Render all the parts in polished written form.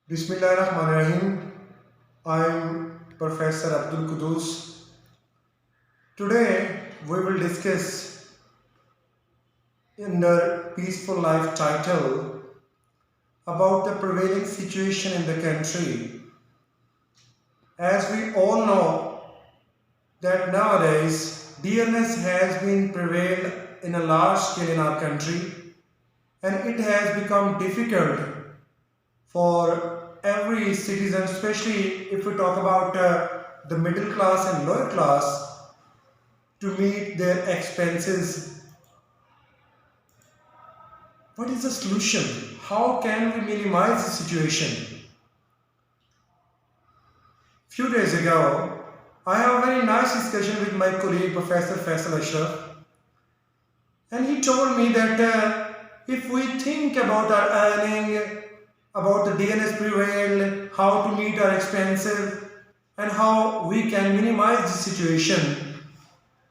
Bismillahirrahmanirrahim. I'm Professor Abdul Qudus. Today we will discuss under Peaceful Life title about the prevailing situation in the country. As we all know that nowadays DNS has been prevailed in a large scale in our country, and it has become difficult for every citizen, especially if we talk about the middle class and lower class, to meet their expenses. What is the solution? How can we minimize the situation? Few days ago, I have a very nice discussion with my colleague Professor Faisal Ashraf, and he told me that if we think about our earning, about the DNS prevail, how to meet our expenses, and how we can minimize the situation,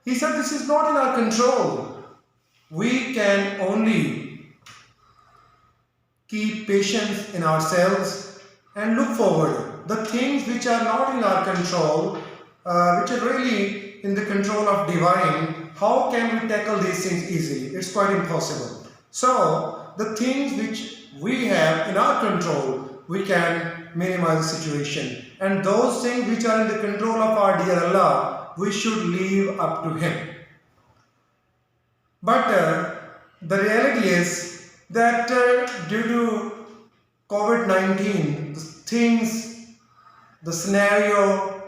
he said this is not in our control. We can only keep patience in ourselves and look forward. The things which are not in our control, which are really in the control of divine, how can we tackle these things easily? It's quite impossible. So the things which we have in our control, we can minimize the situation. And those things which are in the control of our dear Allah, we should leave up to Him. But the reality is that due to COVID-19, the things, the scenario,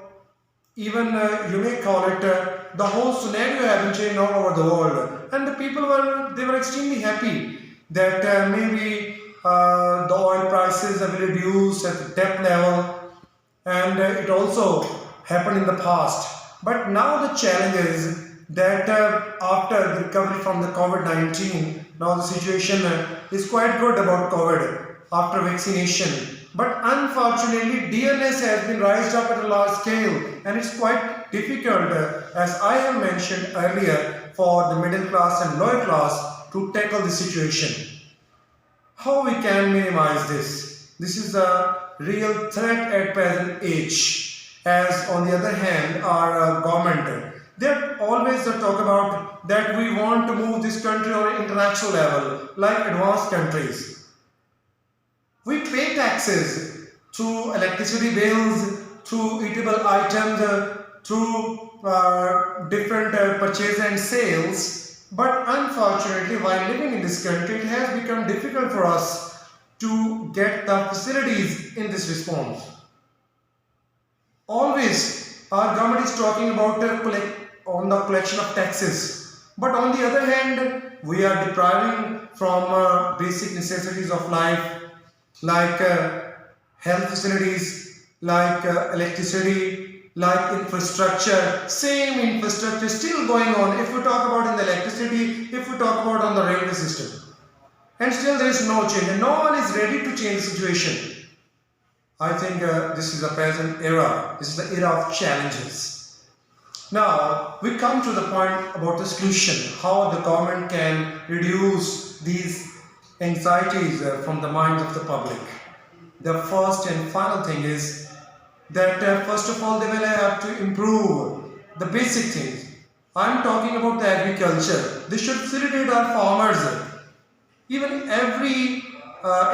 even you may call it, the whole scenario has been changed all over the world. And the people were extremely happy that maybe the oil prices have been reduced at the depth level, and it also happened in the past. But now the challenge is that after the recovery from the COVID-19, now the situation is quite good about COVID after vaccination. But unfortunately, DNS has been raised up at a large scale, and it's quite difficult, as I have mentioned earlier, for the middle class and lower class to tackle the situation. How we can minimize this? This is a real threat at present age, as on the other hand our government, they always talk about that we want to move this country on an international level like advanced countries. We pay taxes through electricity bills, through eatable items, through different purchase and sales. But unfortunately, while living in this country, it has become difficult for us to get the facilities in this response. Always, our government is talking about on the collection of taxes. But on the other hand, we are depriving from basic necessities of life, like health facilities, like electricity, like infrastructure. Same infrastructure still going on. If we talk about in the electricity, if we talk about on the railway system, and still there is no change, and no one is ready to change the situation. I think this is a present era. This is the era of challenges. Now we come to the point about the solution, how the government can reduce these anxieties from the minds of the public. The first and final thing is that first of all they will have to improve the basic things. I'm talking about the agriculture. They should facilitate our farmers. Even every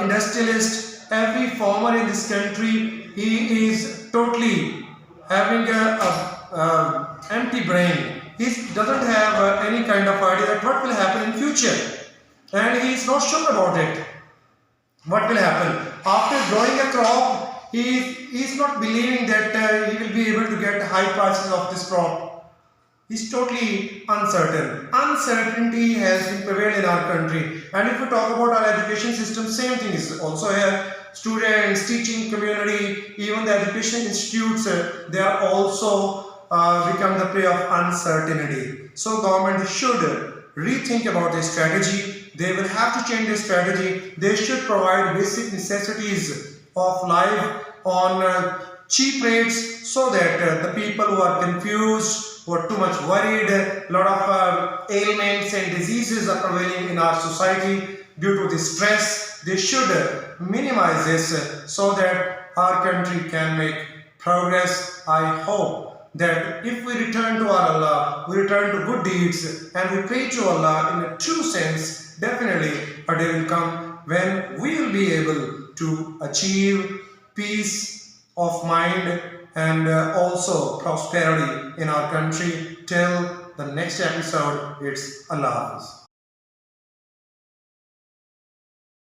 industrialist, every farmer in this country, he is totally having a empty brain. He doesn't have any kind of idea that what will happen in future, and he is not sure about it. What will happen after growing a crop? He is not believing that he will be able to get high prices of this crop. He's totally uncertain. Uncertainty has been prevailed in our country. And if we talk about our education system, same thing is also here. Students, teaching community, even the education institutes, they are also become the prey of uncertainty. So government should rethink about their strategy. They will have to change their strategy. They should provide basic necessities of life on cheap rates, so that the people who are confused, who are too much worried, a lot of ailments and diseases are prevailing in our society due to the stress, they should minimize this so that our country can make progress. I hope that if we return to our Allah, we return to good deeds and we pray to Allah in a true sense, definitely a day will come when we will be able to achieve peace of mind and also prosperity in our country. Till the next episode, it's Allah Hafiz.